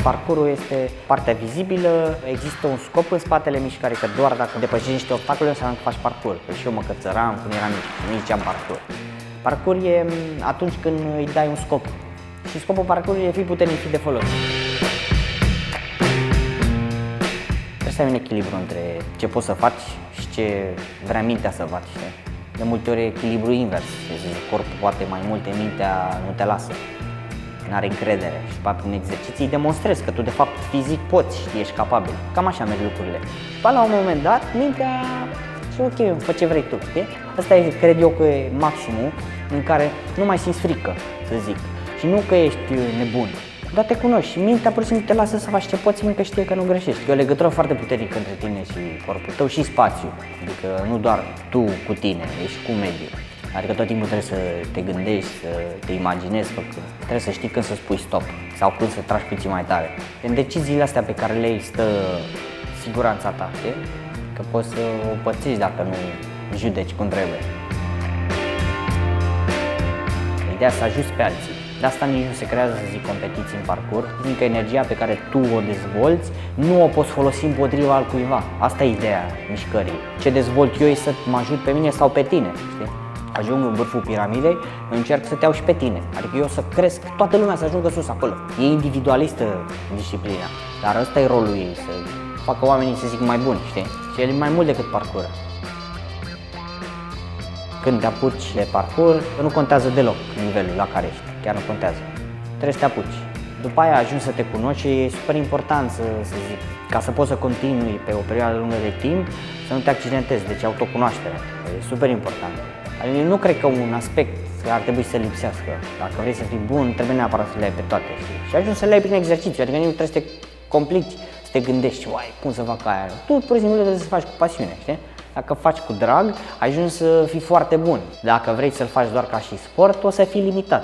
Parcurul este partea vizibilă, există un scop în spatele mișcării, că doar dacă depășești niște obstacole înseamnă că faci parcurs. Păi și eu mă cățăram când eram mic, nu ziceam parcurs. Parcurs e atunci când îi dai un scop. Și scopul parcursului e fi puternic, fi de folos. Trebuie să ai un echilibru între ce poți să faci și ce vrea mintea să faci. De multe ori e echilibru invers. Corpul poate mai multe, mintea nu te lasă. Nu are încredere și prin exerciții demonstrezi că tu de fapt fizic poți și ești capabil. Cam așa merg lucrurile. Și la un moment dat, mintea zice ok, fă ce vrei tu, știi? Asta e, cred eu, că e maximul în care nu mai simți frică, să zic. Și nu că ești nebun, dar te cunoști și mintea pur și simplu te lasă să faci ce poți, fiindcă știe că nu greșești. E o legătură foarte puternică între tine și corpul tău și spațiu. Adică nu doar tu cu tine, ești cu mediul. Adică tot timpul trebuie să te gândești, să te imaginezi făcând. Trebuie să știi când să spui stop sau când să tragi puțin mai tare. În deciziile astea pe care le iei stă siguranța ta, știi? Că poți să o pățești dacă nu judeci cum trebuie. Ideea să ajuți pe alții. De asta nici nu se creează, să zic, competiții în parcurs, fiindcă energia pe care tu o dezvolți nu o poți folosi împotriva altcuiva. Asta e ideea mișcării. Ce dezvolt eu e să mă ajut pe mine sau pe tine, știi? Ajung în vârful piramidei, încerc să te iau și pe tine. Adică eu să cresc, toată lumea să ajungă sus acolo. E individualistă disciplina, dar ăsta e rolul ei, să facă oamenii, să zic, mai buni, știi? Și el e mai mult decât parcurs. Când te apuci de parcurs, nu contează deloc nivelul la care ești, chiar nu contează. Trebuie să te apuci. După aia ajungi să te cunoști și e super important să zic, ca să poți să continui pe o perioadă lungă de timp, să nu te accidentezi, deci autocunoașterea. E super important. Adică nu cred că un aspect ar trebui să lipsească. Dacă vrei să fii bun, trebuie neapărat să le ai pe toate. Știi? Și ajungi să le ai prin exercițiu, adică nu trebuie să te complici, să te gândești, uai, cum să fac aia. Tu pur și simplu trebuie să faci cu pasiune, știi? Dacă faci cu drag, ajungi să fii foarte bun. Dacă vrei să-l faci doar ca și sport, o să fii limitat.